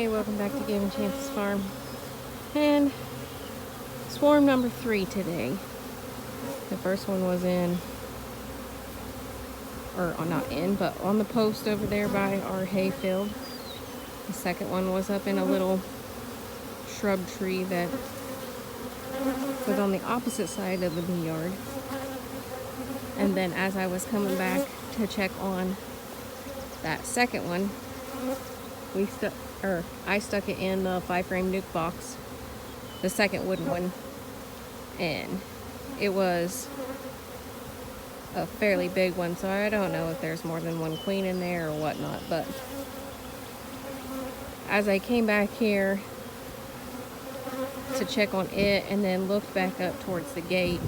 Hey, welcome back to Given Chances Farm. And swarm number 3 today. The first one was in, or not in, but on the post over there by our hay field. The second one was up in a little shrub tree that was on the opposite side of the bee yard. And then as I was coming back to check on that second one, I stuck it in the 5-frame nuke box, the second wooden one, and it was a fairly big one, so I don't know if there's more than one queen in there or whatnot. But as I came back here to check on it and then looked back up towards the gate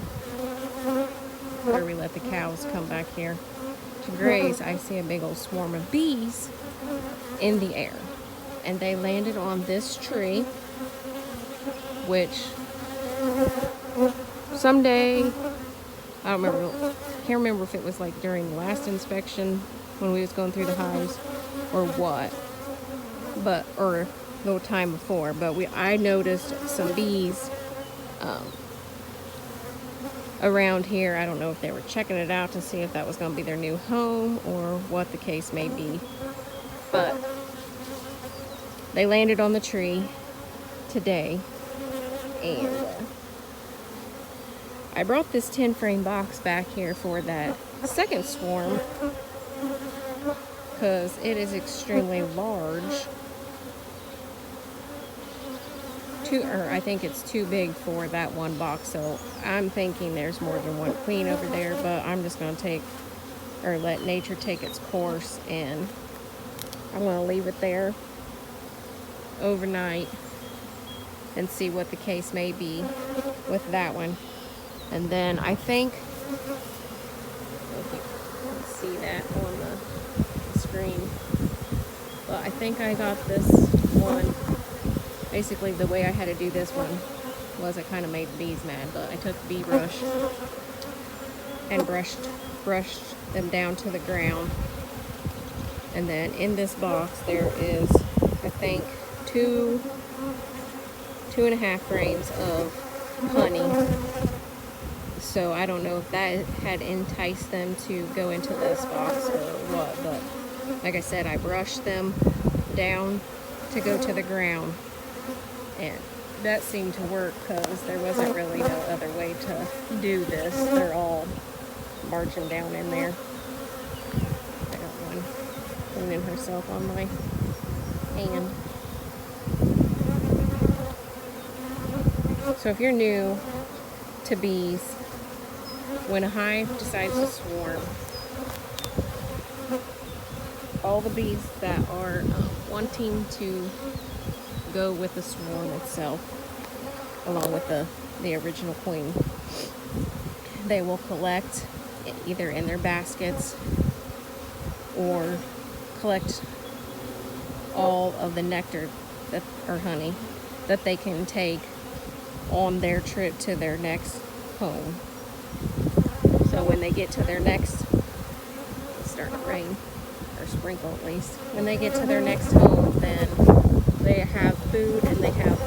where we let the cows come back here to graze, I see a big old swarm of bees in the air, and they landed on this tree, which someday, I don't remember, can't remember if it was like during the last inspection when we was going through the hives or what, but or the time before, but I noticed some bees around here. I don't know if they were checking it out to see if that was going to be their new home or what the case may be, but they landed on the tree today. And I brought this 10-frame box back here for that second swarm because it is extremely large. I think it's too big for that one box, so I'm thinking there's more than one queen over there, but I'm just going to let nature take its course, and I'm going to leave it there overnight and see what the case may be with that one. And then I think, if you can see that on the screen, but I think I got this one. Basically, the way I had to do this one was I kind of made the bees mad, but I took bee brush and brushed them down to the ground. And then in this box there is, I think, 2.5 frames of honey. So I don't know if that had enticed them to go into this box or what, but like I said, I brushed them down to go to the ground, and that seemed to work because there wasn't really no other way to do this. They're all marching down in there. I got one cleaning herself on my hand. So if you're new to bees, when a hive decides to swarm, all the bees that are wanting to go with the swarm itself, along with the original queen, they will collect either in their baskets or collect all of the nectar or honey that they can take on their trip to their next home. So when they get to their next, it's starting to rain, or sprinkle at least, when they get to their next home, then they have food and they have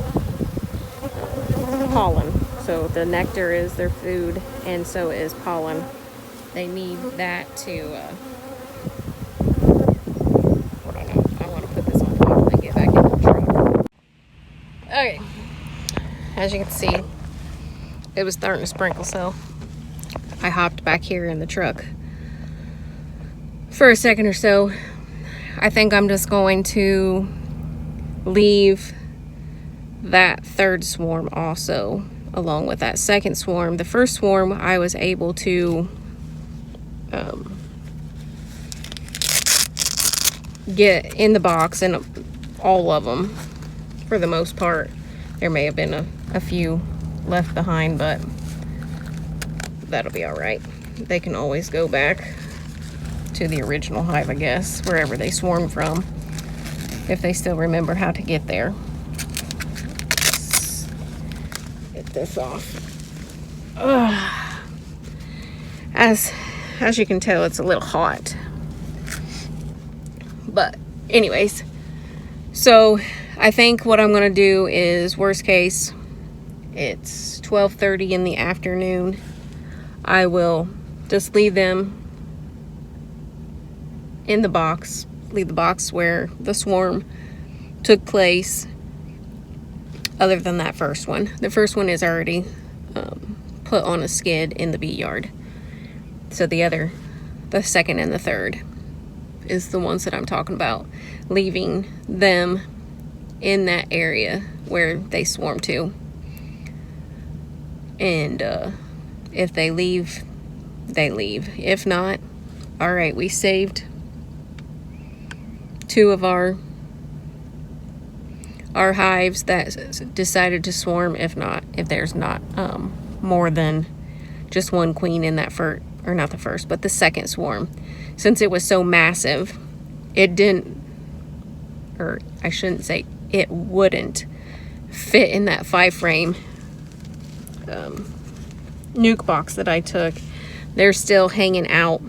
pollen. So the nectar is their food, and so is pollen. They need that to, I don't know, I want to put this on top and get back in the truck. Okay, as you can see, it was starting to sprinkle, so I hopped back here in the truck for a second or so. I think I'm just going to leave that third swarm also along with that second swarm. The first swarm I was able to get in the box, and all of them for the most part. There may have been a few left behind, but that'll be all right. They can always go back to the original hive, I guess, wherever they swarmed from, if they still remember how to get there. Let's get this off. As you can tell, it's a little hot. But anyways, so I think what I'm going to do is, worst case, it's 12:30 in the afternoon. I will just leave them in the box. Leave the box where the swarm took place. Other than that first one. The first one is already put on a skid in the bee yard. So the second and the third is the ones that I'm talking about. Leaving them in that area where they swarm to. And if they leave, they leave. If not, all right, we saved 2 of our hives that decided to swarm. If there's not more than just one queen in that first, or not the first, but the second swarm. Since it was so massive, it didn't, or I shouldn't say, it wouldn't fit in that 5-frame nuke box that I took. They're still hanging out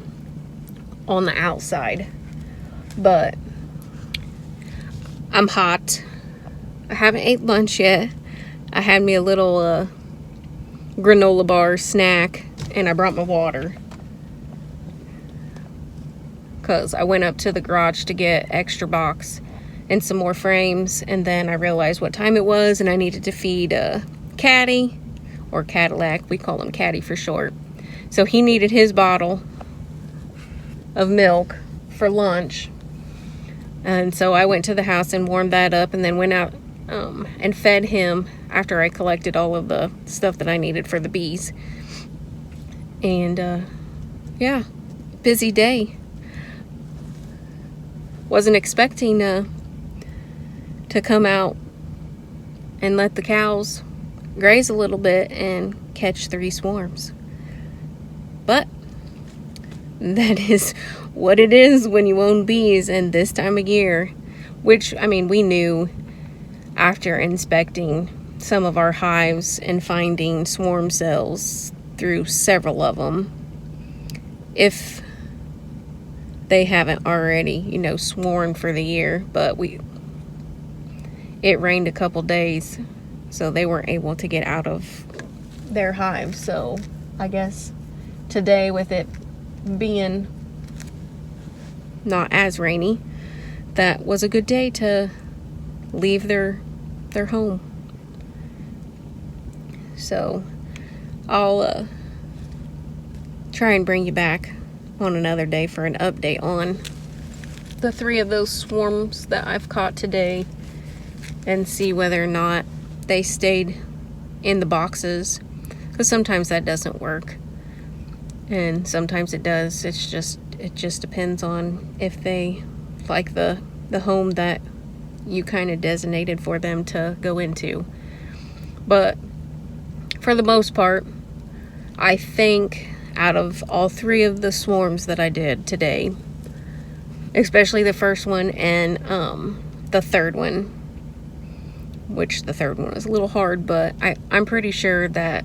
on the outside, but I'm hot. I haven't ate lunch yet. I had me a little granola bar snack, and I brought my water because I went up to the garage to get extra box and some more frames, and then I realized what time it was, and I needed to feed Caddy, or Cadillac, we call him Caddy for short. So he needed his bottle of milk for lunch, and so I went to the house and warmed that up, and then went out and fed him after I collected all of the stuff that I needed for the bees. And yeah, busy day. Wasn't expecting to come out and let the cows graze a little bit and catch 3 swarms. But that is what it is when you own bees, and this time of year, which, I mean, we knew after inspecting some of our hives and finding swarm cells through several of them, if they haven't already, swarmed for the year. But it rained a couple days, so they weren't able to get out of their hives. So I guess today, with it being not as rainy, that was a good day to leave their home. So I'll try and bring you back on another day for an update on the 3 of those swarms that I've caught today, and see whether or not they stayed in the boxes, because sometimes that doesn't work and sometimes it does. It just depends on if they like the home that you kind of designated for them to go into. But for the most part, I think out of all 3 of the swarms that I did today, especially the first one and the third one, which the third one was a little hard, but I'm pretty sure that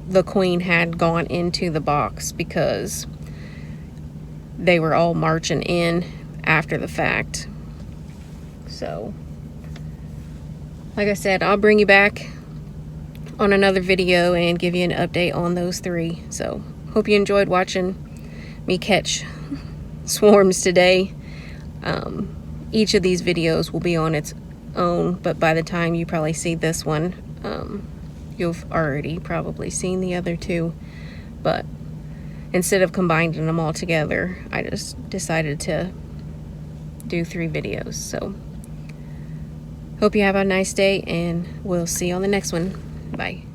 the queen had gone into the box, because they were all marching in after the fact. So, like I said, I'll bring you back on another video and give you an update on those 3. So, hope you enjoyed watching me catch swarms today. Each of these videos will be on its own, but by the time you probably see this one, you've already probably seen the other 2. But instead of combining them all together, I just decided to do 3 videos. So hope you have a nice day, and we'll see you on the next one. Bye.